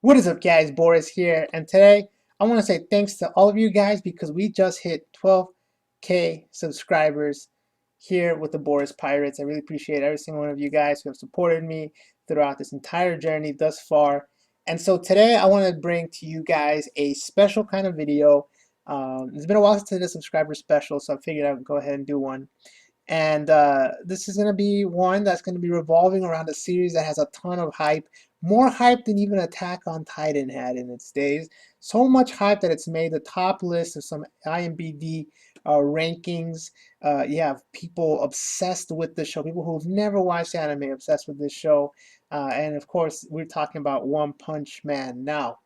What is up, guys? Boris here, and today I want to say thanks to all of you guys because we just hit 12K subscribers here with the Boris Pirates. I really appreciate every single one of you guys who have supported me throughout this entire journey thus far. And so today I want to bring to you guys a special kind of video. It's been a while since I did a subscriber special, so I figured I would go ahead and do one. And this is going to be one that's going to be revolving around a series that has a ton of hype, more hype than even Attack on Titan had in its days. So much hype that it's made the top list of some IMDb rankings. You have people obsessed with the show, people who've never watched anime obsessed with this show. And of course, we're talking about One Punch Man. Now,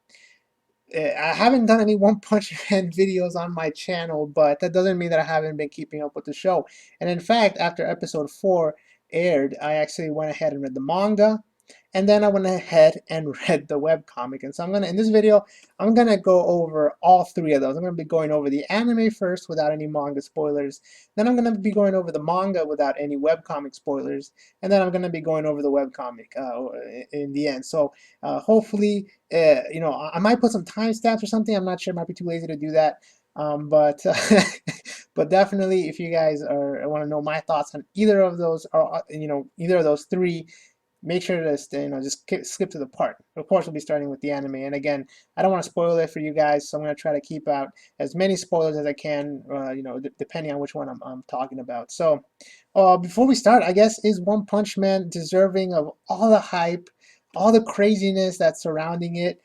I haven't done any One Punch Man videos on my channel, but that doesn't mean that I haven't been keeping up with the show. And in fact, after episode 4 aired, I actually went ahead and read the manga, and then I went ahead and read the webcomic. And so in this video, I'm gonna go over all three of those. I'm gonna be going over the anime first without any manga spoilers. Then I'm gonna be going over the manga without any webcomic spoilers. And then I'm gonna be going over the webcomic in the end. So hopefully I might put some timestamps or something. I'm not sure. I might be too lazy to do that. But but definitely, if you guys want to know my thoughts on either of those, or either of those three, make sure to stay, just skip to the part. Of course, we'll be starting with the anime. And again, I don't want to spoil it for you guys, so I'm going to try to keep out as many spoilers as I can, depending on which one I'm talking about. So, before we start, I guess, is One Punch Man deserving of all the hype, all the craziness that's surrounding it?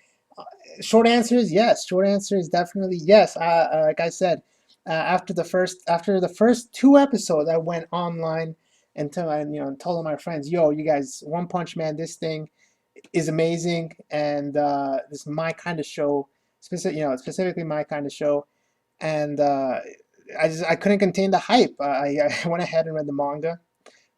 Short answer is yes. Short answer is definitely yes. Like I said, after the first two episodes, I went online and told all my friends, "Yo, you guys, One Punch Man, this thing is amazing, and this is my kind of show, specifically my kind of show." And I couldn't contain the hype. I went ahead and read the manga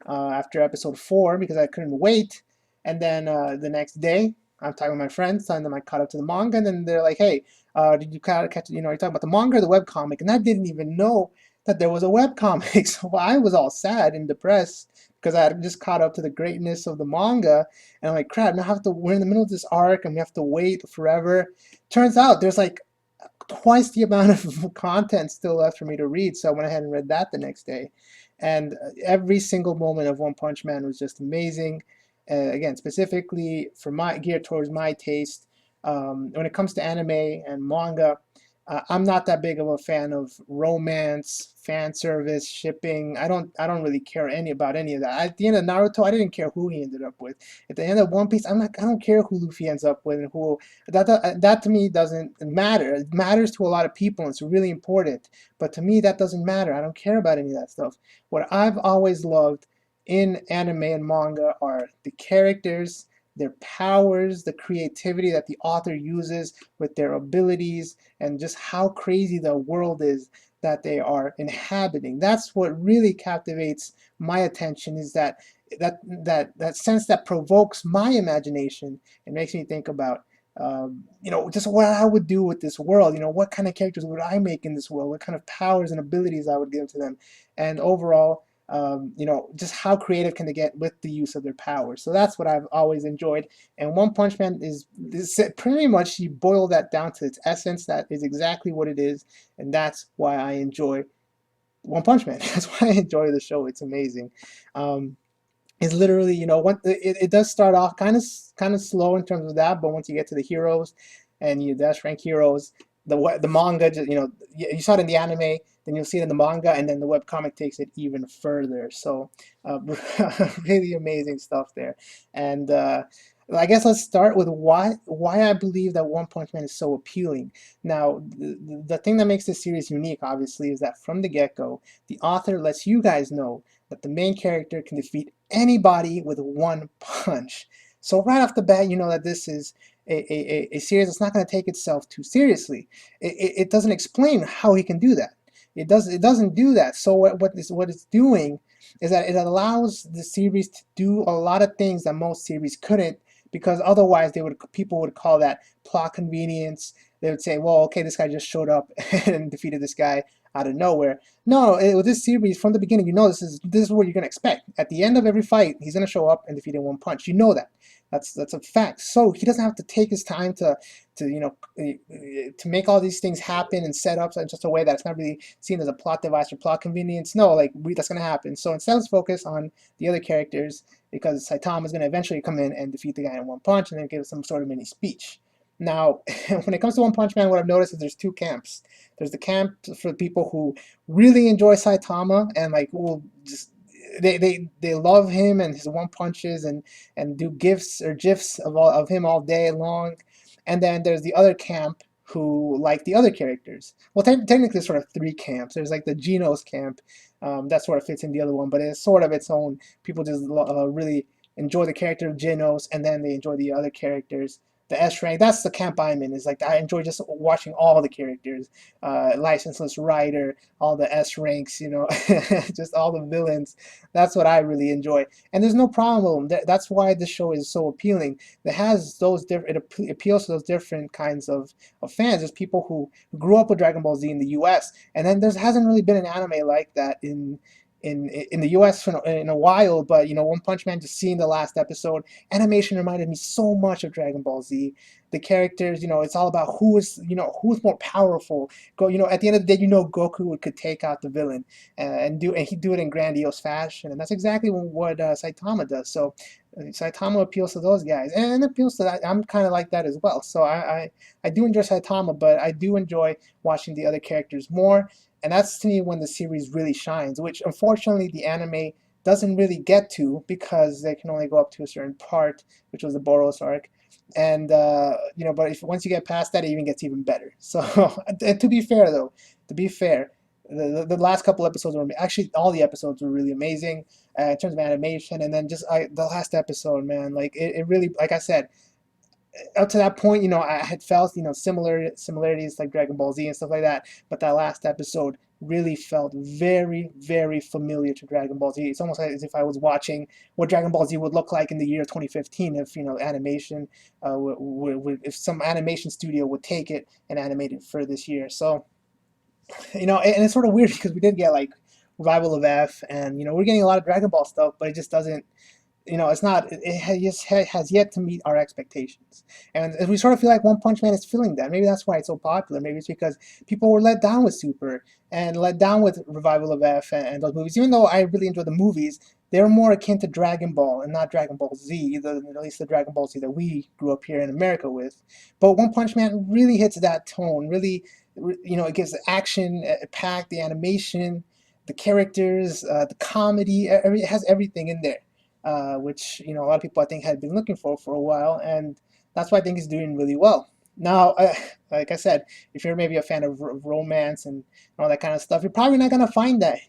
after episode 4 because I couldn't wait. And then the next day, I'm talking with my friends, telling them I caught up to the manga, and then they're like, "Hey, did you catch? You're talking about the manga or the web comic?" And I didn't even know that there was a web comic, so I was all sad and depressed because I had just caught up to the greatness of the manga, and I'm like, "Crap! Now we're in the middle of this arc, and we have to wait forever." Turns out there's like twice the amount of content still left for me to read, so I went ahead and read that the next day. And every single moment of One Punch Man was just amazing. Again, specifically for my geared towards my taste. When it comes to anime and manga, I'm not that big of a fan of romance, fan service, shipping. I don't really care about any of that. At the end of Naruto, I didn't care who he ended up with. At the end of One Piece, I don't care who Luffy ends up with and who that to me doesn't matter. It matters to a lot of people and it's really important. But to me, that doesn't matter. I don't care about any of that stuff. What I've always loved in anime and manga are the characters, their powers, the creativity that the author uses with their abilities, and just how crazy the world is that they are inhabiting. That's what really captivates my attention, is that sense that provokes my imagination and makes me think about just what I would do with this world. What kind of characters would I make in this world? What kind of powers and abilities I would give to them, and overall, just how creative can they get with the use of their powers. So that's what I've always enjoyed. And One Punch Man is pretty much, you boil that down to its essence. That is exactly what it is, and that's why I enjoy One Punch Man. That's why I enjoy the show. It's amazing. It's literally, it does start off kind of slow in terms of that, but once you get to the heroes and you dash rank heroes, the manga, you saw it in the anime, then you'll see it in the manga, and then the web comic takes it even further. So really amazing stuff there. And I guess let's start with why I believe that One Punch Man is so appealing. Now, the thing that makes this series unique, obviously, is that from the get-go, the author lets you guys know that the main character can defeat anybody with one punch. So right off the bat, you know that this is a series that's not going to take itself too seriously. It doesn't explain how he can do that. It doesn't do that. So what it's doing is that it allows the series to do a lot of things that most series couldn't, because otherwise people would call that plot convenience. They would say, well, okay, this guy just showed up and defeated this guy out of nowhere. No, with this series, from the beginning, this is what you're gonna expect. At the end of every fight, he's gonna show up and defeat in one punch. You know that. That's a fact. So he doesn't have to take his time to to make all these things happen and set up in just a way that it's not really seen as a plot device or plot convenience. No, like that's gonna happen. So instead, let's focus on the other characters because Saitama is gonna eventually come in and defeat the guy in one punch and then give some sort of mini speech. Now, when it comes to One Punch Man, what I've noticed is there's two camps. There's the camp for the people who really enjoy Saitama and like will just they love him and his one punches and do gifs or gifs of him all day long. And then there's the other camp who like the other characters. Well, technically, there's sort of three camps. There's like the Genos camp, that sort of fits in the other one, but it's sort of its own. People just really enjoy the character of Genos, and then they enjoy the other characters. The S rank, that's the camp I'm in. Is like I enjoy just watching all the characters, licenseless rider, all the S ranks, just all the villains. That's what I really enjoy, and there's no problem. That's why the show is so appealing. It has those different. It appeals to those different kinds of fans. There's people who grew up with Dragon Ball Z in the U.S. and then there hasn't really been an anime like that in the U.S. in a while. But One Punch Man, just seeing the last episode, animation reminded me so much of Dragon Ball Z. The characters, it's all about who's more powerful. At the end of the day, Goku could take out the villain and he'd do it in grandiose fashion, and that's exactly what Saitama does. So Saitama appeals to those guys, and appeals to that. I'm kind of like that as well. So I do enjoy Saitama, but I do enjoy watching the other characters more, and that's to me when the series really shines, which unfortunately the anime doesn't really get to because they can only go up to a certain part, which was the Boros arc. And but if once you get past that, it even gets even better. So, and to be fair though, to be fair, the last couple episodes were actually all the episodes were really amazing in terms of animation, and then just the last episode, man, like it really, like I said, up to that point, I had felt, similarities like Dragon Ball Z and stuff like that. But that last episode really felt very, very familiar to Dragon Ball Z. It's almost like as if I was watching what Dragon Ball Z would look like in the year 2015 if, animation, if some animation studio would take it and animate it for this year. So, and it's sort of weird because we did get like Revival of F, and we're getting a lot of Dragon Ball stuff, but it just doesn't, it's not. It has yet to meet our expectations, and we sort of feel like One Punch Man is filling that. Maybe that's why it's so popular. Maybe it's because people were let down with Super and let down with Revival of F and those movies. Even though I really enjoy the movies, they're more akin to Dragon Ball and not Dragon Ball Z. At least the Dragon Ball Z that we grew up here in America with. But One Punch Man really hits that tone. Really, it gives the action packed, the animation, the characters, the comedy. It has everything in there, which a lot of people I think had been looking for a while, and that's why I think he's doing really well. Now, like I said, if you're maybe a fan of romance and all that kind of stuff, you're probably not gonna find that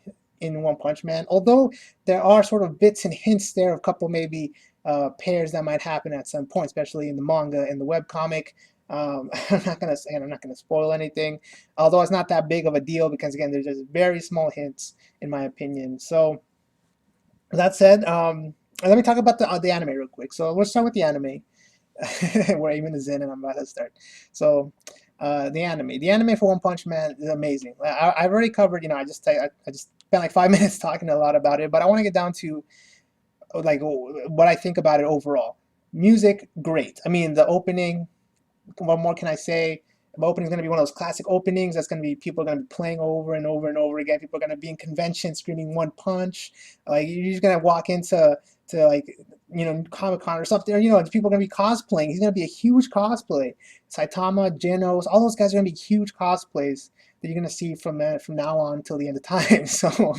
in One Punch Man. Although there are sort of bits and hints there of a couple maybe pairs that might happen at some point, especially in the manga and the webcomic. I'm not gonna spoil anything, although it's not that big of a deal because again, there's just very small hints in my opinion. So that said, let me talk about the anime real quick. So let's start with the anime. We're even in and I'm about to start. So the anime for One Punch Man is amazing. I've already covered. I just spent like 5 minutes talking a lot about it, but I want to get down to like what I think about it overall. Music, great. I mean, the opening. What more can I say? The opening is going to be one of those classic openings. That's going to be people are going to be playing over and over and over again. People are going to be in convention screaming "One Punch." Like you're just going to walk into like Comic Con or something. Or, people are going to be cosplaying. He's going to be a huge cosplay. Saitama, Genos, all those guys are going to be huge cosplays that you're going to see from now on until the end of time. So,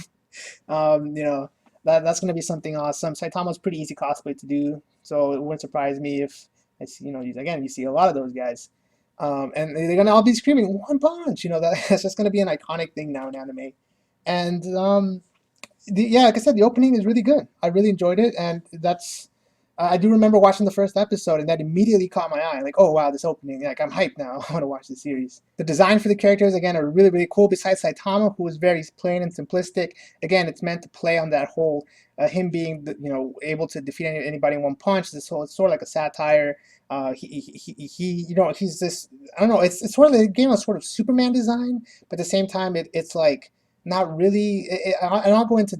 that's going to be something awesome. Saitama's pretty easy cosplay to do, so it wouldn't surprise me if again you see a lot of those guys. And they're gonna all be screaming "One Punch." That's just gonna be an iconic thing now in anime. And yeah, like I said, the opening is really good. I really enjoyed it, and that's I do remember watching the first episode, and that immediately caught my eye. Like, oh wow, this opening! Like, I'm hyped now. I want to watch the series. The design for the characters again are really really cool. Besides Saitama, who is very plain and simplistic, again, it's meant to play on that whole him being able to defeat anybody in one punch. This whole it's sort of like a satire. He's this. I don't know. It's sort of the game of sort of Superman design, but at the same time, it's like not really. And I'll go into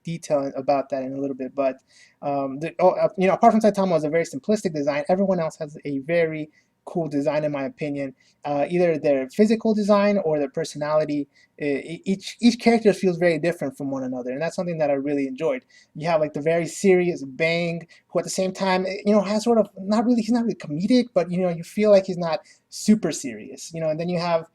detail about that in a little bit. But apart from Saitama, is a very simplistic design. Everyone else has a very cool design, in my opinion. Either their physical design or their personality. Each character feels very different from one another, and that's something that I really enjoyed. You have like the very serious Bang, who at the same time, has sort of not really, he's not really comedic, but you feel like he's not super serious. And then you have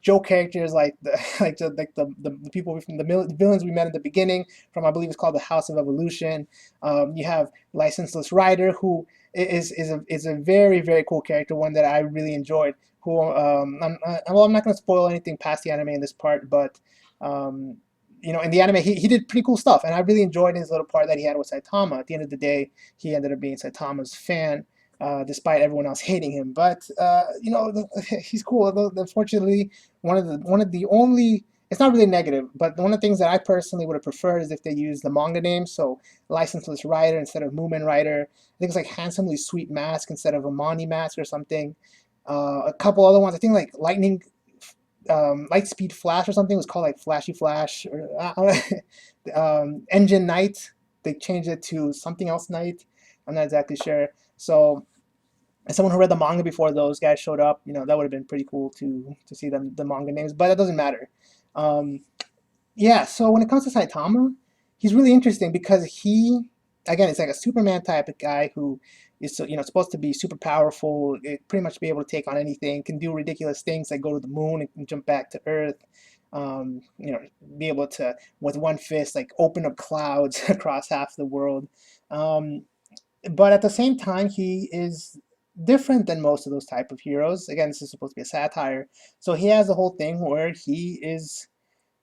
joke characters like the the people from the villains we met in the beginning from, I believe it's called the House of Evolution. You have Licenseless Rider, who is a very very cool character, one that I really enjoyed. Who well, I'm not going to spoil anything past the anime in this part, but um, in the anime he did pretty cool stuff, and I really enjoyed his little part that he had with Saitama. At the end of the day, he ended up being Saitama's fan, despite everyone else hating him. But he's cool. Although unfortunately, one of the only, it's not really negative, but one of the things that I personally would have preferred is if they used the manga name. So Licenseless Rider instead of Moomin Rider. I think it's like Handsomely Sweet Mask instead of Amani Mask or something. A couple other ones. I think like Lightspeed Flash or something was called like Flashy Flash, or Engine Knight. They changed it to something else Knight. I'm not exactly sure. So as someone who read the manga before those guys showed up, that would have been pretty cool to see them the manga names, but that doesn't matter. Um, yeah, so when it comes to Saitama, he's really interesting because he, again, it's like a Superman type of guy who is supposed to be super powerful, pretty much be able to take on anything, can do ridiculous things like go to the moon and jump back to Earth. Be able to with one fist like open up clouds across half the world. Um, but at the same time, he is different than most of those type of heroes. Again, this is supposed to be a satire, so he has the whole thing where he is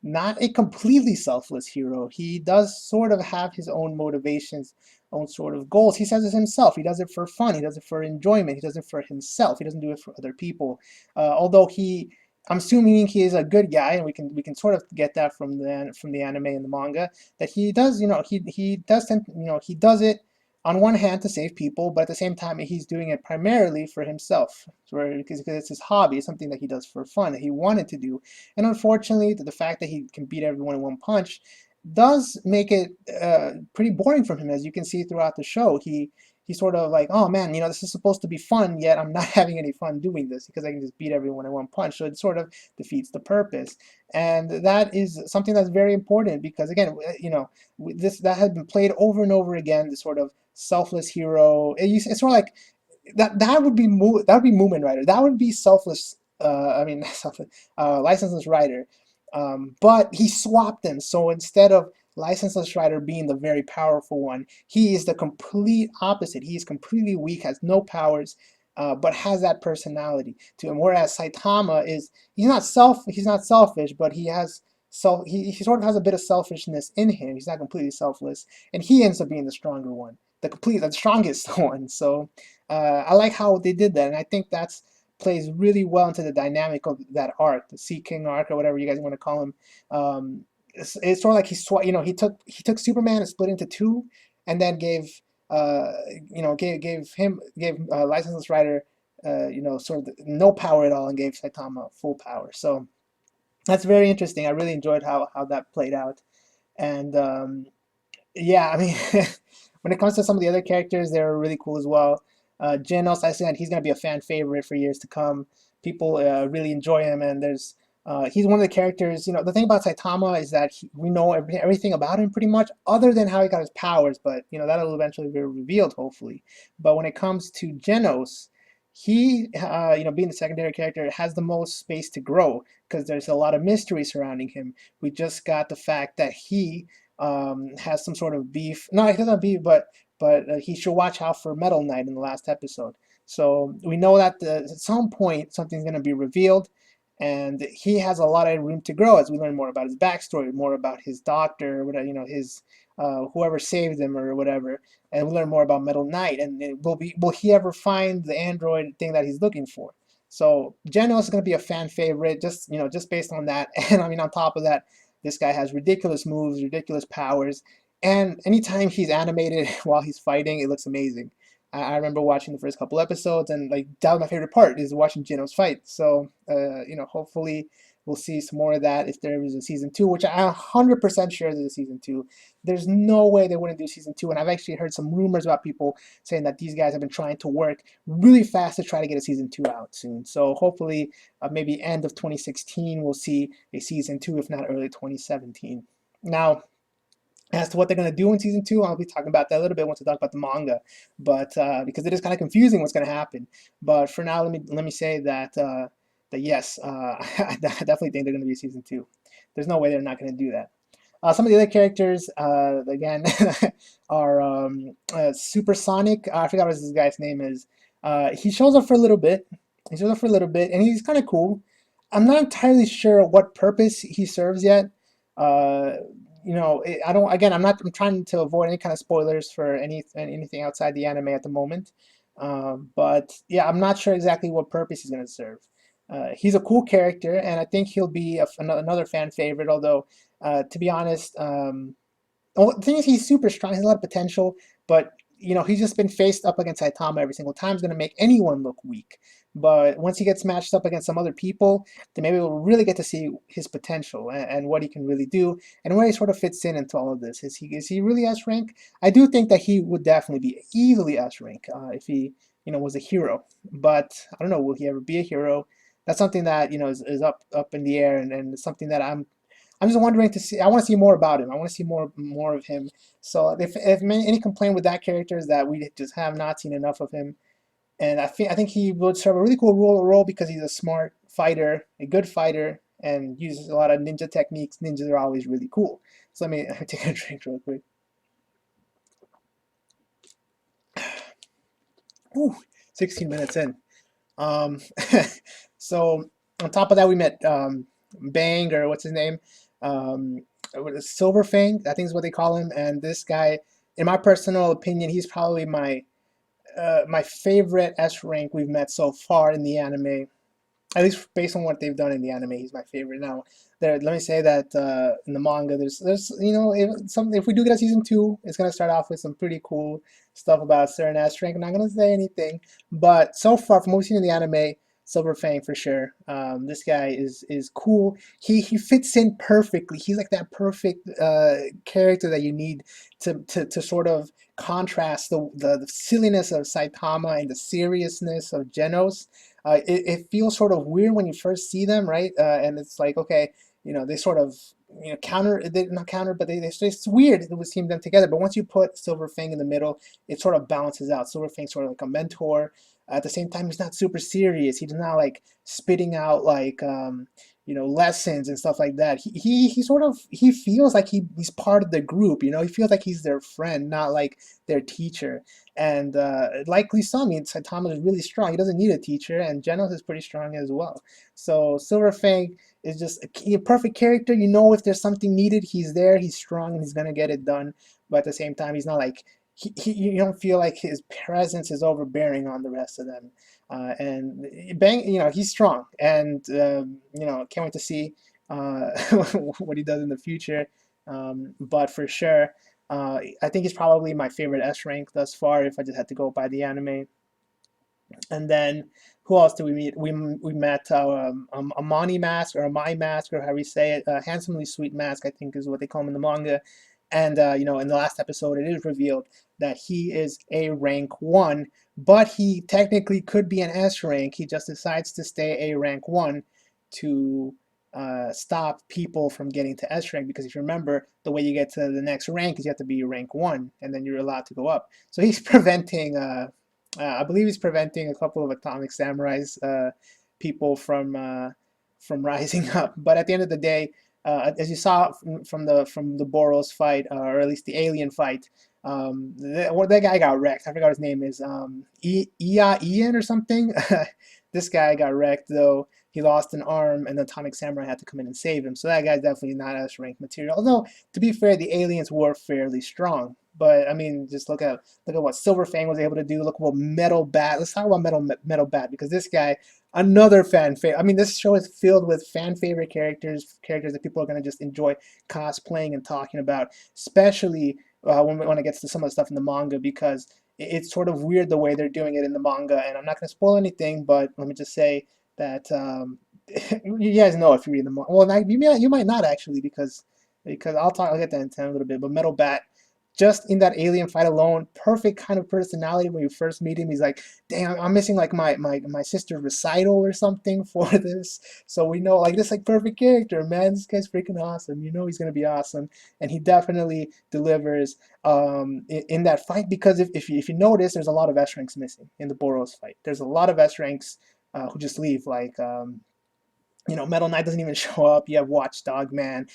not a completely selfless hero. He does sort of have his own motivations, own sort of goals. He says it himself. He does it for fun. He does it for enjoyment. He does it for himself. He doesn't do it for other people. Although I'm assuming he is a good guy, and we can sort of get that from the anime and the manga, that he does. He does tend, he does it on one hand to save people, but at the same time he's doing it primarily for himself, because it's his hobby, it's something that he does for fun, that he wanted to do. And unfortunately, the fact that he can beat everyone in one punch does make it pretty boring for him, as you can see throughout the show. He's sort of like, oh man, this is supposed to be fun, yet I'm not having any fun doing this because I can just beat everyone in one punch. So it sort of defeats the purpose, and that is something that's very important because again, this that has been played over and over again. This sort of selfless hero. It's sort of like that would be Moomin Rider. That would be selfless. I mean, selfless, licenseless Rider. But he swapped them. So instead of licenseless Rider being the very powerful one, he is the complete opposite. He is completely weak, has no powers, but has that personality to him. Whereas Saitama is he's not selfish, but he sort of has a bit of selfishness in him. He's not completely selfless, and he ends up being the stronger one, the strongest one. So I like how they did that, and I think that's plays really well into the dynamic of that arc, the Sea King arc or whatever you guys want to call him. It's sort of like he took Superman and split into two, and then gave Licenseless Rider sort of no power at all, and gave Saitama full power. So that's very interesting. I really enjoyed how that played out, and yeah, I mean, when it comes to some of the other characters, they're really cool as well. Genos, I said he's gonna be a fan favorite for years to come. People really enjoy him, and he's one of the characters. The thing about Saitama is that we know everything about him pretty much, other than how he got his powers. But that'll eventually be revealed, hopefully. But when it comes to Genos, he, being the secondary character, has the most space to grow because there's a lot of mystery surrounding him. We just got the fact that he has some sort of beef. No, he doesn't have beef, but he should watch out for Metal Knight in the last episode. So we know that at some point something's going to be revealed, and he has a lot of room to grow as we learn more about his backstory, more about his doctor, whatever, his whoever saved him or whatever, and we learn more about Metal Knight. And will he ever find the android thing that he's looking for? So Genos is going to be a fan favorite, just based on that. And I mean, on top of that, this guy has ridiculous moves, ridiculous powers, and anytime he's animated while he's fighting, it looks amazing. I remember watching the first couple episodes, and like that was my favorite part is watching Genos fight. So hopefully we'll see some more of that if there is a season two, which I'm 100% sure there's a season two. There's no way they wouldn't do season two, and I've actually heard some rumors about people saying that these guys have been trying to work really fast to try to get a season two out soon. So hopefully, maybe end of 2016, we'll see a season two, if not early 2017. Now, as to what they're going to do in season two, I'll be talking about that a little bit once I talk about the manga, but because it is kind of confusing what's going to happen. But for now, let me say that that yes, I definitely think they're going to be season two. There's no way they're not going to do that. Some of the other characters, again, are Supersonic. I forgot what this guy's name is. He shows up for a little bit. He shows up for a little bit, and he's kind of cool. I'm not entirely sure what purpose he serves yet. Uh, I don't. Again, I'm not. I'm trying to avoid any kind of spoilers for anything outside the anime at the moment. But yeah, I'm not sure exactly what purpose he's going to serve. He's a cool character, and I think he'll be another fan favorite. Although, to be honest, well, the thing is, he's super strong. He has a lot of potential, but he's just been faced up against Saitama every single time. Is going to make anyone look weak. But once he gets matched up against some other people, then maybe we'll really get to see his potential and what he can really do and where he sort of fits in into all of this. Is he really S rank? I do think that he would definitely be easily S rank if he was a hero. But I don't know, will he ever be a hero? That's something that is up in the air, and it's something that I'm just wondering to see. I want to see more about him. I want to see more of him. So if any complaint with that character is that we just have not seen enough of him, and I think he would serve a really cool role because he's a smart fighter, a good fighter, and uses a lot of ninja techniques. Ninjas are always really cool. So let me take a drink real quick. Ooh, 16 minutes in. Um, so on top of that, we met Bang, or what's his name? Um, Silverfang, I think is what they call him. And this guy, in my personal opinion, he's probably my favorite S rank we've met so far in the anime. At least based on what they've done in the anime, he's my favorite. Now, let me say that in the manga, there's if we do get a season two, it's gonna start off with some pretty cool stuff about certain S rank. I'm not gonna say anything, but so far from what we've seen in the anime, Silver Fang for sure. This guy is cool. He fits in perfectly. He's like that perfect character that you need to sort of contrast the silliness of Saitama and the seriousness of Genos. It feels sort of weird when you first see them, right? And it's like, okay, they sort of, counter, they not counter, but it's weird it would seem them together. But once you put Silver Fang in the middle, it sort of balances out. Silver Fang's sort of like a mentor. At the same time, he's not super serious. He's not like spitting out like, lessons and stuff like that. He sort of, he feels like he's part of the group. He feels like he's their friend, not like their teacher. And likely so. I mean, Saitama is really strong. He doesn't need a teacher, and Genos is pretty strong as well. So Silver Fang is just a perfect character. If there's something needed, he's there. He's strong, and he's gonna get it done. But at the same time, he's not like you don't feel like his presence is overbearing on the rest of them. And Bang, he's strong, and can't wait to see what he does in the future. But for sure. I think he's probably my favorite S rank thus far if I just had to go by the anime. And then who else did we meet? We met Amani Mask, or Amai Mask, or however you say it. Handsomely Sweet Mask, I think is what they call him in the manga. And in the last episode, it is revealed that he is a rank 1, but he technically could be an S rank. He just decides to stay a rank 1 to stop people from getting to S rank, because if you remember, the way you get to the next rank is you have to be rank 1, and then you're allowed to go up. So he's preventing, I believe he's preventing a couple of Atomic Samurai's people from rising up. But at the end of the day, as you saw from the Boros fight, or at least the alien fight, that guy got wrecked. I forgot what his name is, Ian or something. This guy got wrecked, though. He lost an arm, and the Atomic Samurai had to come in and save him. So that guy's definitely not S rank material. Although, to be fair, the aliens were fairly strong. But I mean, just look at what Silver Fang was able to do. Look at what Metal Bat. Let's talk about Metal Bat, because this guy, another fan favorite. I mean, this show is filled with fan favorite characters that people are gonna just enjoy cosplaying and talking about, especially when it gets to some of the stuff in the manga, because it's sort of weird the way they're doing it in the manga. And I'm not gonna spoil anything, but let me just say that You guys know if you read the manga. Well, you might not actually because I'll get that in a little bit. But Metal Bat, just in that alien fight alone, perfect kind of personality. When you first meet him, he's like, "Damn, I'm missing like my sister's recital or something for this." So we know like this like perfect character, man. This guy's freaking awesome. You know he's gonna be awesome, and he definitely delivers in that fight because if you notice, there's a lot of S ranks missing in the Boros fight. There's a lot of S ranks who just leave like. Metal Knight doesn't even show up. You have Watchdog Man,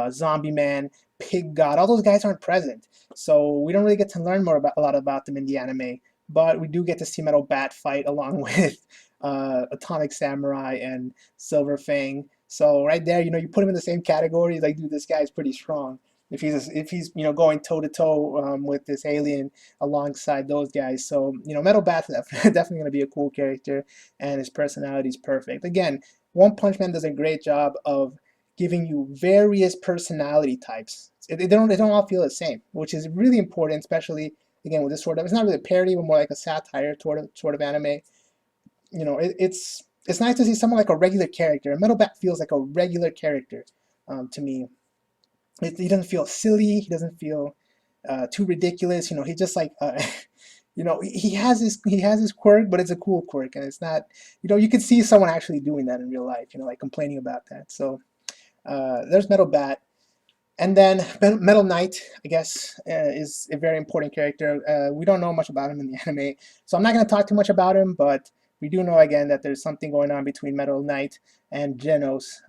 Zombie Man, Pig God. All those guys aren't present, so we don't really get to learn a lot about them in the anime. But we do get to see Metal Bat fight along with Atomic Samurai and Silver Fang. So right there, you put him in the same category. Like, dude, this guy's pretty strong. If he's going toe to toe with this alien alongside those guys, so Metal Bat's definitely going to be a cool character, and his personality is perfect. Again, one Punch Man does a great job of giving you various personality types. They don't all feel the same, which is really important, especially again with this sort of, it's not really a parody, but more like a satire sort of anime. It's nice to see someone like a regular character. Metal Bat feels like a regular character to me. He doesn't feel silly. He doesn't feel too ridiculous. He just like he has his quirk, but it's a cool quirk, and it's not. You could see someone actually doing that in real life. Like complaining about that. So there's Metal Bat. And then Metal Knight, I guess, is a very important character. We don't know much about him in the anime, so I'm not going to talk too much about him, but we do know, again, that there's something going on between Metal Knight and Genos,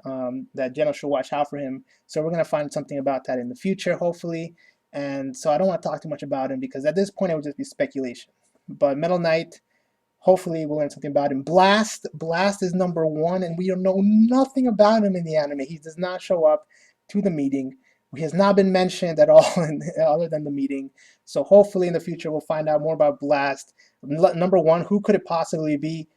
that Genos should watch out for him. So we're going to find something about that in the future, hopefully. And so I don't want to talk too much about him, because at this point it would just be speculation. But Metal Knight, hopefully we'll learn something about him. Blast is number one, and we don't know nothing about him in the anime. He does not show up to the meeting. He has not been mentioned at all other than the meeting. So hopefully in the future we'll find out more about Blast. Number one, who could it possibly be?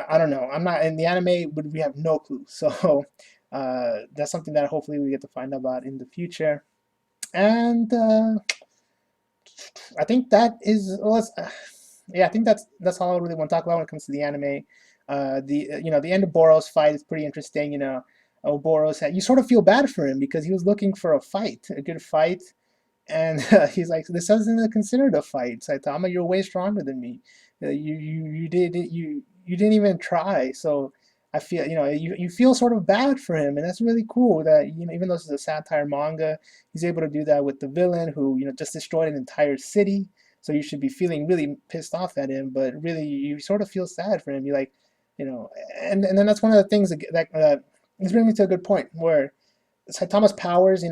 I don't know. I'm not in the anime, but we have no clue. So that's something that hopefully we get to find out about in the future. And I think that is, well, yeah, I think that's all I really want to talk about when it comes to the anime. The end of Boros fight is pretty interesting. Boros you sort of feel bad for him because he was looking for a good fight, and he's like, this isn't considered a fight, Saitama. You're way stronger than me. You didn't even try. So I feel you feel sort of bad for him, and that's really cool that even though this is a satire manga, he's able to do that with the villain who just destroyed an entire city. So you should be feeling really pissed off at him, but really you sort of feel sad for him. You like, and then that's one of the things that this brings me to a good point where Saitama's powers,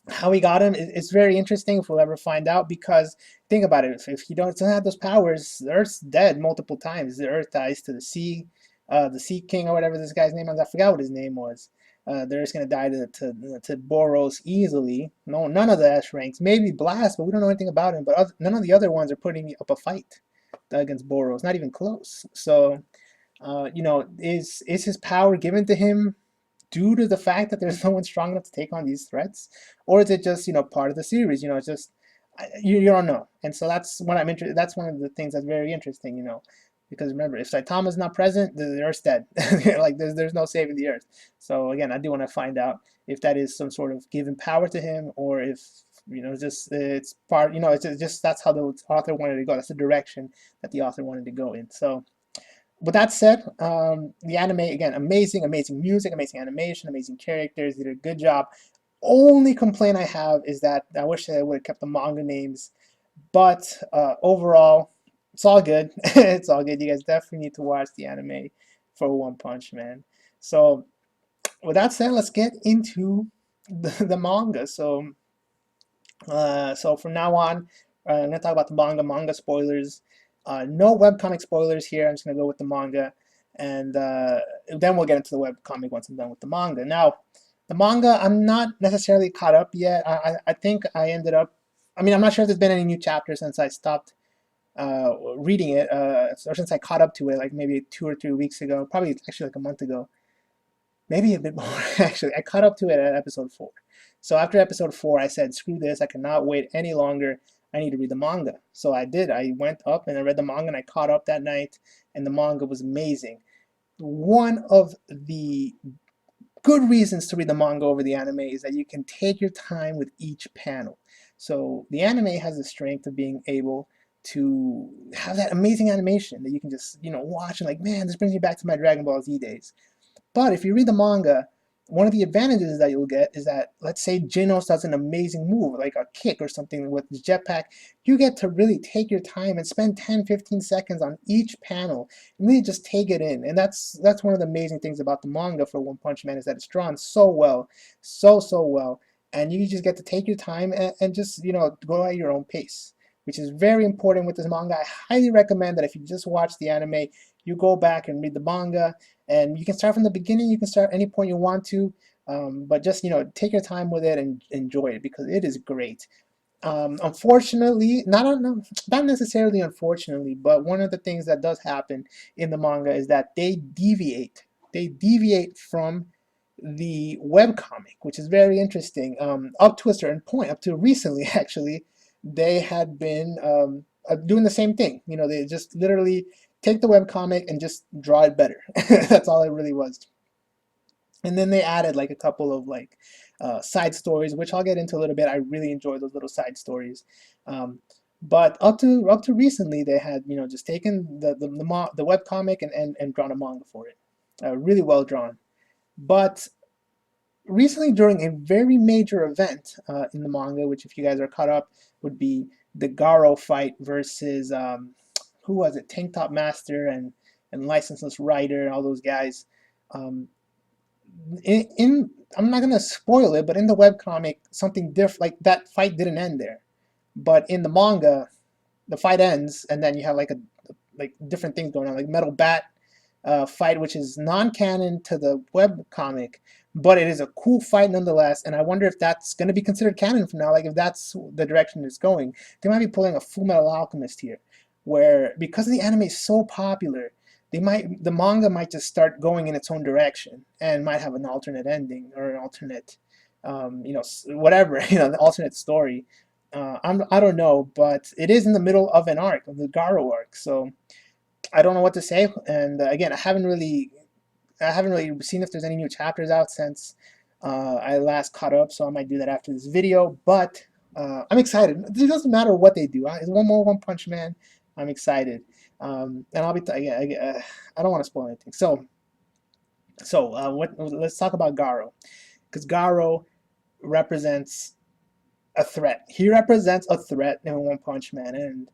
how he got him is very interesting if we'll ever find out, because think about it, if he doesn't have those powers, the Earth's dead multiple times. The Earth dies to the Sea King or whatever this guy's name was. I forgot what his name was. They're just gonna die to Boros easily. No, none of the S ranks. Maybe Blast, but we don't know anything about him. But none of the other ones are putting up a fight against Boros. Not even close. So, is his power given to him due to the fact that there's no one strong enough to take on these threats, or is it just part of the series? It's just you don't know, and so that's what I'm interested. That's one of the things that's very interesting. Because remember, if Saitama's not present, the Earth's dead. Like there's no saving the Earth. So again, I do want to find out if that is some sort of given power to him, or if just it's part. It's just that's how the author wanted to go. That's the direction that the author wanted to go in. So with that said, the anime, again, amazing music, amazing animation, amazing characters. They did a good job. Only complaint I have is that I wish I would have kept the manga names, but overall, it's all good. It's all good. You guys definitely need to watch the anime for One Punch Man. So with that said, let's get into the manga. So from now on, I'm gonna talk about the manga spoilers. No webcomic spoilers here. I'm just gonna go with the manga, and then we'll get into the webcomic once I'm done with the manga. Now, the manga, I'm not necessarily caught up yet. I think I ended up. I mean, I'm not sure if there's been any new chapters since I stopped reading it, or since I caught up to it, like maybe 2 or 3 weeks ago. Probably actually like a month ago. Maybe a bit more, actually. I caught up to it at episode 4. So after episode 4, I said, screw this, I cannot wait any longer. I need to read the manga. So I did. I went up and I read the manga, and I caught up that night, and the manga was amazing. one of the good reasons to read the manga over the anime is that you can take your time with each panel. So the anime has the strength of being able to have that amazing animation that you can just, watch and like, man, this brings me back to my Dragon Ball Z days. But if you read the manga, one of the advantages that you'll get is that, let's say Genos does an amazing move, like a kick or something with his jetpack, you get to really take your time and spend 10, 15 seconds on each panel and really just take it in. And that's one of the amazing things about the manga for One Punch Man is that it's drawn so well, so well. And you just get to take your time and just, go at your own pace, which is very important with this manga. I highly recommend that if you just watch the anime, you go back and read the manga, and you can start from the beginning. You can start any point you want to, but just take your time with it and enjoy it because it is great. Unfortunately, not necessarily unfortunately, but one of the things that does happen in the manga is that they deviate. They deviate from the webcomic, which is very interesting. Up to a certain point, up to recently, actually, they had been doing the same thing. They just literally take the webcomic and just draw it better. That's all it really was. And then they added like a couple of like side stories, which I'll get into a little bit. I really enjoy those little side stories. Um, but up to recently, they had just taken the web comic and drawn a manga for it, really well drawn. But recently, during a very major event in the manga, which if you guys are caught up, would be the Garo fight versus who was it? Tank Top Master and Licenseless Rider and all those guys. Um, in I'm not gonna spoil it, but in the webcomic, something different like that fight didn't end there. But in the manga, the fight ends, and then you have like different things going on, like Metal Bat fight, which is non-canon to the web comic, but it is a cool fight nonetheless. And I wonder if that's going to be considered canon from now. Like if that's the direction it's going, they might be pulling a Full Metal Alchemist here, where because the anime is so popular, the manga might just start going in its own direction and might have an alternate ending or an alternate, whatever, the alternate story. I don't know, but it is in the middle of an arc, of the Garo arc, so I don't know what to say. And again, I haven't really seen if there's any new chapters out since I last caught up, so I might do that after this video. But I'm excited. It doesn't matter what they do. It's one more One Punch Man. I'm excited, and I'll be I don't want to spoil anything. Let's talk about Garo, because Garo represents a threat. He represents a threat in One Punch Man, and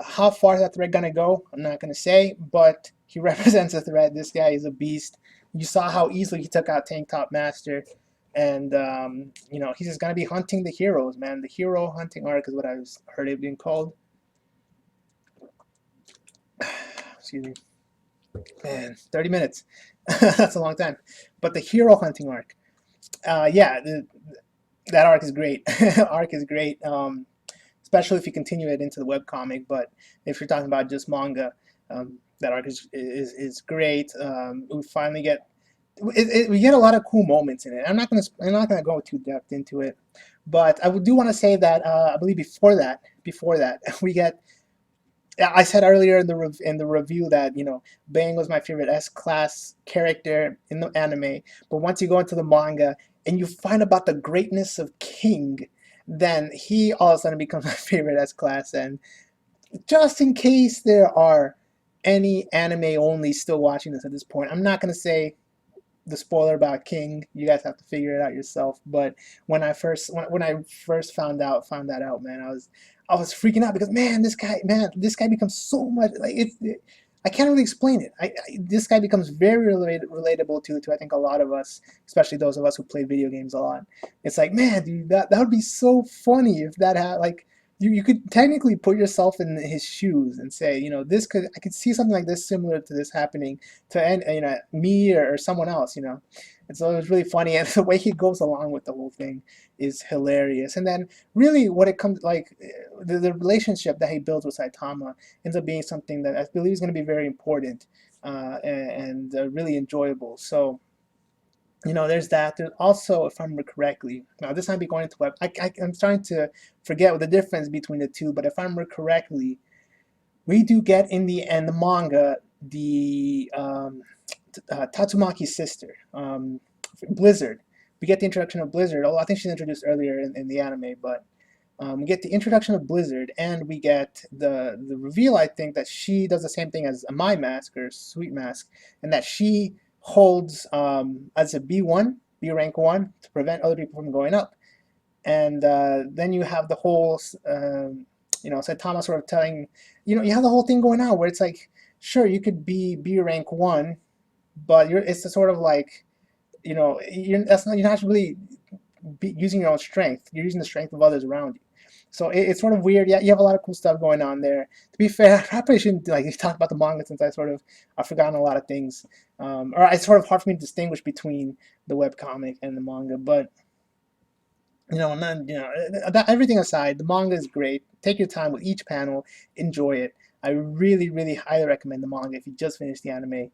how far is that threat gonna go? I'm not gonna say, but he represents a threat. This guy is a beast. You saw how easily he took out Tank Top Master, and he's just gonna be hunting the heroes, man. The hero hunting arc is what I heard it being called. Excuse me, man. 30 minutes. That's a long time. But the hero hunting arc, yeah, that arc is great. Arc is great. Especially if you continue it into the webcomic. But if you're talking about just manga, that arc is great. We finally we get a lot of cool moments in it. I'm not gonna go too depth into it, but I do want to say that I believe before that we get. I said earlier in the review that Bang was my favorite S class character in the anime, but once you go into the manga and you find about the greatness of King, then he all of a sudden becomes my favorite S class. And just in case there are any anime only still watching this at this point, I'm not gonna say the spoiler about King. You guys have to figure it out yourself. But when I first found that out, man, I was freaking out because this guy becomes so much like I can't really explain it. This guy becomes very relatable to I think a lot of us, especially those of us who play video games a lot. It's like, man, dude, that would be so funny if that had like you could technically put yourself in his shoes and say, I could see something like this similar to this happening to me or someone else. And so it was really funny, and the way he goes along with the whole thing is hilarious. And then really what it comes like the relationship that he builds with Saitama ends up being something that I believe is going to be very important and really enjoyable. So there's that. There's also, if I remember correctly, now this might be going into web. I'm starting to forget what the difference between the two, but if I remember correctly, we do get in the end the manga Tatsumaki's sister, Blizzard. We get the introduction of Blizzard. Oh, I think she's introduced earlier in the anime, but we get the introduction of Blizzard, and we get the reveal, I think, that she does the same thing as a My Mask or Sweet Mask, and that she holds as a B1, B rank 1, to prevent other people from going up. And then you have the whole, Saitama sort of telling, you have the whole thing going on where it's like, sure, you could be B rank 1, but it's the sort of like, you're not really using your own strength. You're using the strength of others around you. So it's sort of weird. Yeah, you have a lot of cool stuff going on there. To be fair, I probably shouldn't like talk about the manga since I've forgotten a lot of things, or it's sort of hard for me to distinguish between the webcomic and the manga. But and then everything aside, the manga is great. Take your time with each panel, enjoy it. I really, really highly recommend the manga if you just finished the anime.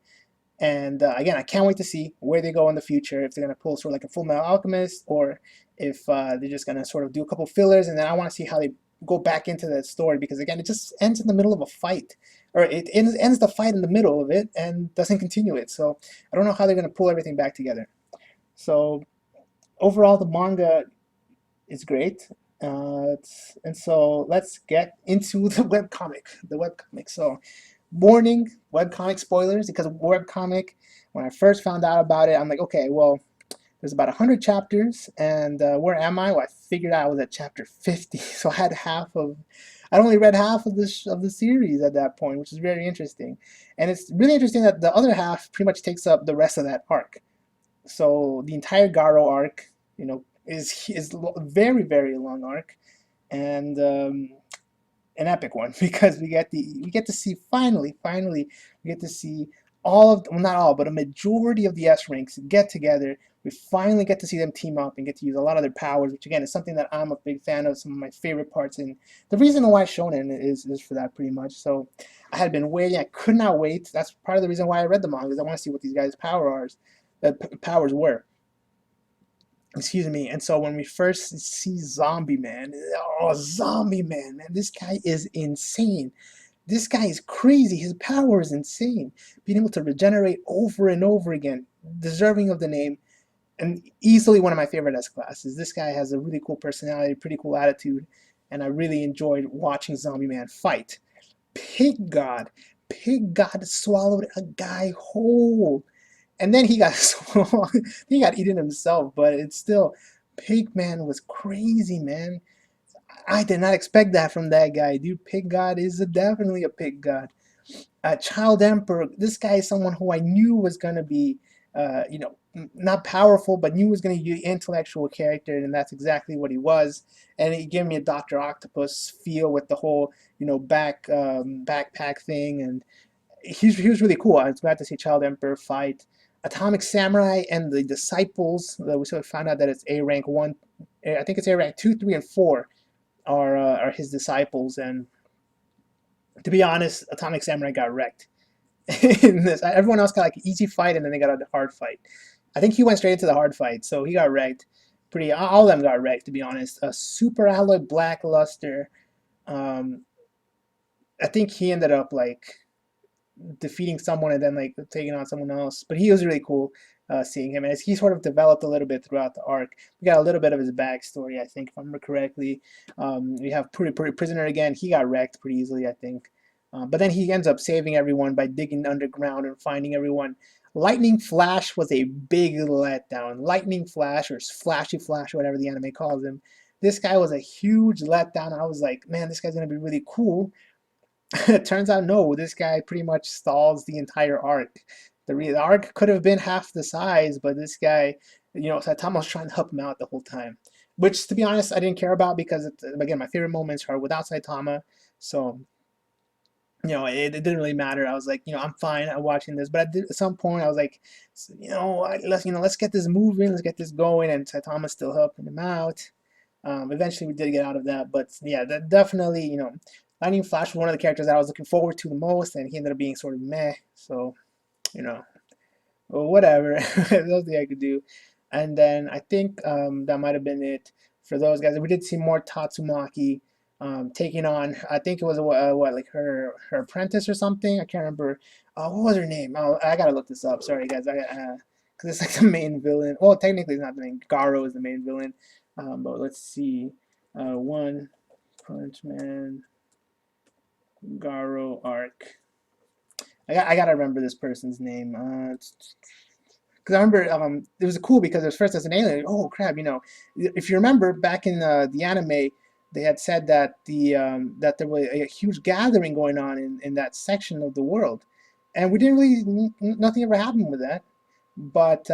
And again, I can't wait to see where they go in the future. If they're going to pull sort of like a Full Metal Alchemist, or if they're just going to sort of do a couple fillers, and then I want to see how they go back into the story, because again, it just ends in the middle of a fight, or it ends the fight in the middle of it and doesn't continue it. So I don't know how they're going to pull everything back together. So overall, the manga is great. And so let's get into the webcomic. The webcomic. So warning, webcomic spoilers, because webcomic, when I first found out about it, I'm like, okay, well, there's about 100 chapters, and where am I? Well, I figured out I was at chapter 50, so I'd only read half of the series at that point, which is very interesting. And it's really interesting that the other half pretty much takes up the rest of that arc. So the entire Garo arc, is very, very long arc, and an epic one, because we get to see finally we get to see all of, well, not all, but a majority of the S ranks get together. We finally get to see them team up and get to use a lot of their powers, which again is something that I'm a big fan of. Some of my favorite parts, and the reason why Shonen is for that, pretty much. So I had been waiting. I could not wait. That's part of the reason why I read the manga, is I want to see what these guys' powers were. Excuse me. And so when we first see Zombie Man, oh, Zombie Man, man, this guy is insane. This guy is crazy. His power is insane. Being able to regenerate over and over again, deserving of the name, and easily one of my favorite S classes. This guy has a really cool personality, pretty cool attitude, and I really enjoyed watching Zombie Man fight. Pig God. Pig God swallowed a guy whole. And then he got he got eaten himself, but it's still, Pigman was crazy, man. I did not expect that from that guy, dude. Pig God is definitely a pig god. Child Emperor, this guy is someone who I knew was gonna be, not powerful, but knew was gonna be an intellectual character, and that's exactly what he was. And he gave me a Doctor Octopus feel with the whole, backpack thing, and he was really cool. I was glad to see Child Emperor fight. Atomic Samurai and the Disciples. We sort of found out that it's A rank 1. I think it's A rank 2, 3, and 4 are his disciples. And to be honest, Atomic Samurai got wrecked in this. Everyone else got like an easy fight, and then they got a hard fight. I think he went straight into the hard fight, so he got wrecked. All of them got wrecked, to be honest. Super Alloy Blackluster. Um, I think he ended up like defeating someone and then like taking on someone else. But he was really cool seeing him, as he sort of developed a little bit throughout the arc. We got a little bit of his backstory, I think, if I remember correctly. We have Pretty Prisoner again. He got wrecked pretty easily, I think. But then he ends up saving everyone by digging underground and finding everyone. Lightning Flash was a big letdown. Lightning Flash, or Flashy Flash, or whatever the anime calls him. This guy was a huge letdown. I was like, man, this guy's going to be really cool. It turns out, no, this guy pretty much stalls the entire arc. The arc could have been half the size, but this guy, Saitama was trying to help him out the whole time. Which, to be honest, I didn't care about, because, again, my favorite moments are without Saitama. So, it didn't really matter. I was like, I'm fine watching this. But at some point, I was like, let's get this moving, let's get this going. And Saitama's still helping him out. Eventually, we did get out of that. But yeah, that definitely, Lightning Flash was one of the characters that I was looking forward to the most, and he ended up being sort of meh. So, well, whatever. That's the I could do. And then I think that might have been it for those guys. We did see more Tatsumaki taking on, I think it was like her apprentice or something. I can't remember. what was her name? Oh, I gotta look this up. Sorry, guys. Because it's like the main villain. Well, technically, it's not the main. Garo is the main villain. But let's see. One Punch Man Garo arc. I gotta remember this person's name. Because I remember it was cool because it was first as an alien. Oh crap! If you remember back in the anime, they had said that that there was a huge gathering going on in that section of the world, and we didn't really nothing ever happened with that. But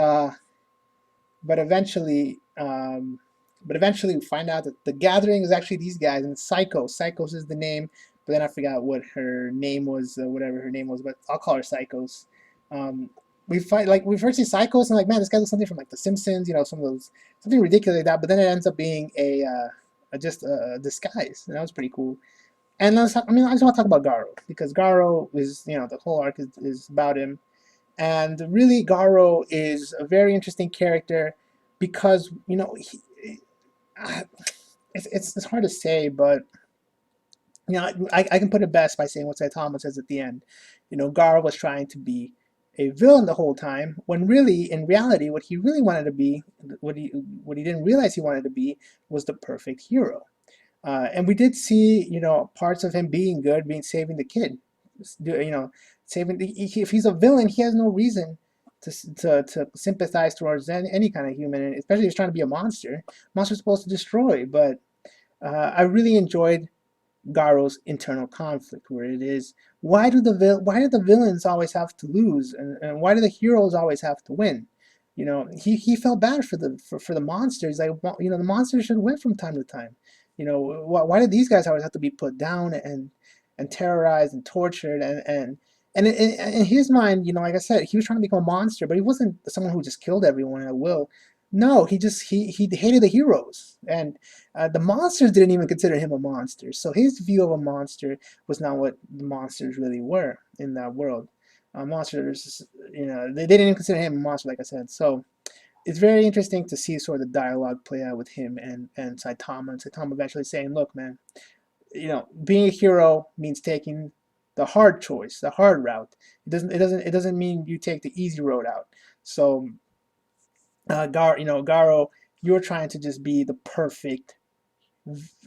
but eventually, but eventually we find out that the gathering is actually these guys and Psycho. Psychos is the name, but then I forgot what her name was, whatever her name was, but I'll call her Psychos. Um, we find like we first see Psychos and like, man, this guy looks something from like The Simpsons, some of those something ridiculous like that. But then it ends up being just a disguise, and that was pretty cool. And I just want to talk about Garo because Garo is, the whole arc is about him, and really, Garo is a very interesting character because it's hard to say, but I can put it best by saying what Saitama says at the end. Garo was trying to be a villain the whole time, when really, in reality, what he really wanted to be, what he didn't realize he wanted to be, was the perfect hero. And we did see, parts of him being good, being saving the kid, saving. If he's a villain, he has no reason to sympathize towards any kind of human, and especially if he's trying to be a monster. Monster's supposed to destroy, but I really enjoyed Garo's internal conflict, where it is, why do the villains always have to lose, and why do the heroes always have to win? He felt bad for the monsters. Like, the monsters should win from time to time. Why did these guys always have to be put down and terrorized and tortured, and in his mind, like I said, he was trying to become a monster, but he wasn't someone who just killed everyone at will. No, he hated the heroes, and the monsters didn't even consider him a monster. So his view of a monster was not what the monsters really were in that world. Monsters, they didn't even consider him a monster, like I said. So it's very interesting to see sort of the dialogue play out with him and Saitama. And Saitama eventually saying, "Look, man, being a hero means taking the hard choice, the hard route. It doesn't mean you take the easy road out." So, Garo, you're trying to just be the perfect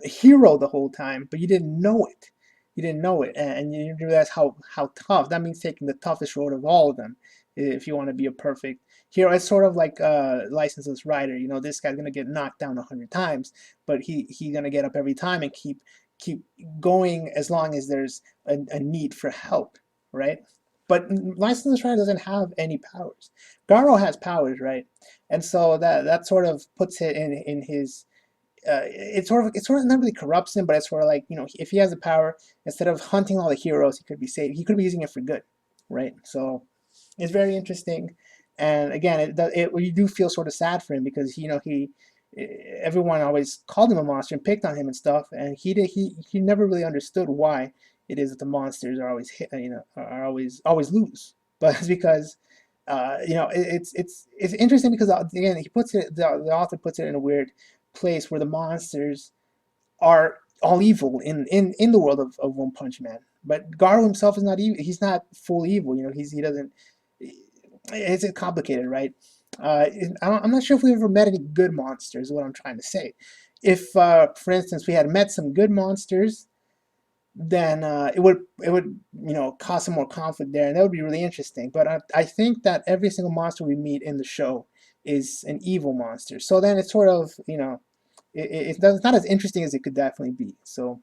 hero the whole time, but you didn't know it. You didn't know it, and you didn't realize how tough. That means taking the toughest road of all of them if you want to be a perfect hero. It's sort of like Licenseless Rider. This guy's gonna get knocked down 100 times, but he's gonna get up every time and keep going as long as there's a need for help, right? But Licenseless Rider doesn't have any powers. Garo has powers, right? And so that sort of puts it in his it's sort of not really corrupts him, but it's sort of like, if he has the power, instead of hunting all the heroes, he could be saved. He could be using it for good, right? So it's very interesting, and again, you do feel sort of sad for him because he everyone always called him a monster and picked on him and stuff, and he never really understood why it is that the monsters are always are always lose, but it's because. It's interesting because again he puts it the author puts it in a weird place where the monsters are all evil in the world of One Punch Man. But Garo himself is not evil. He's not full evil. He doesn't. It's complicated, right? I'm not sure if we've ever met any good monsters. Is what I'm trying to say. If, for instance, we had met some good monsters, then it would cause some more conflict there, and that would be really interesting. But I think that every single monster we meet in the show is an evil monster. So then it's sort of it's not as interesting as it could definitely be. So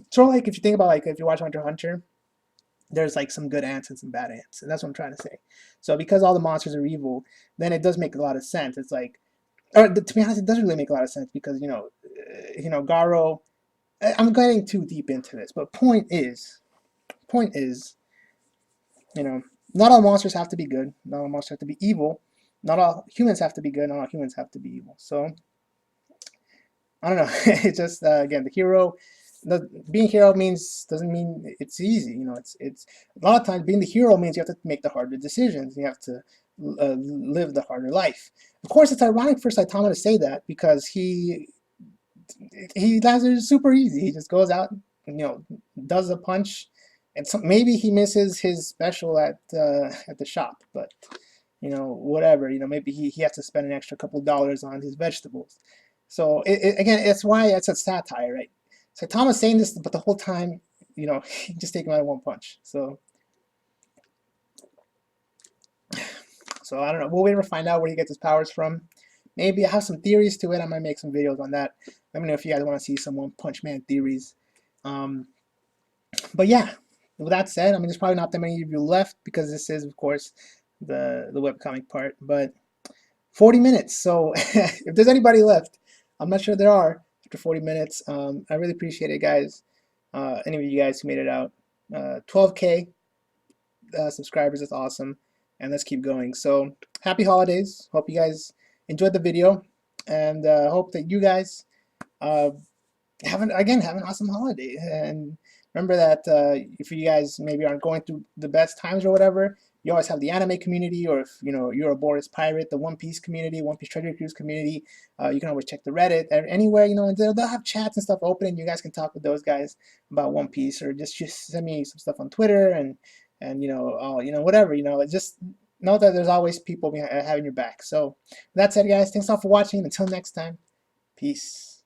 sort of like if you think about like if you watch Hunter x Hunter, there's like some good ants and some bad ants, and that's what I'm trying to say. So because all the monsters are evil, then it does make a lot of sense. It's like, or to be honest, it doesn't really make a lot of sense because Garo. I'm getting too deep into this, but point is, you know, not all monsters have to be good. Not all monsters have to be evil. Not all humans have to be good. Not all humans have to be evil. So I don't know. It's just again the hero. Being a hero doesn't mean it's easy. It's a lot of times being the hero means you have to make the harder decisions. You have to live the harder life. Of course, it's ironic for Saitama to say that because he does it super easy. He just goes out, does a punch, and so maybe he misses his special at the shop, but whatever. Maybe he has to spend an extra couple dollars on his vegetables. So again, it's why it's a satire, right? So Thomas saying this, but the whole time, he just taking out one punch. So I don't know. We'll wait to find out where he gets his powers from. Maybe I have some theories to it. I might make some videos on that. Let me know if you guys want to see some One Punch Man theories. Um, but yeah, with that said, I mean, there's probably not that many of you left because this is, of course, the webcomic part. But 40 minutes. So if there's anybody left, I'm not sure there are after 40 minutes. I really appreciate it, guys. Any of you guys who made it out. 12K subscribers. That's awesome. And let's keep going. So happy holidays. Hope you guys enjoyed the video. And hope that you guys uh, have an awesome holiday. And remember that if you guys maybe aren't going through the best times or whatever, you always have the anime community, or if you're a Boris pirate, the One Piece community, One Piece Treasure Cruise community. You can always check the Reddit anywhere. And they'll have chats and stuff open, and you guys can talk with those guys about One Piece, or just send me some stuff on Twitter and whatever. Just know that there's always people having your back. So with that said, guys, thanks all for watching. Until next time, peace.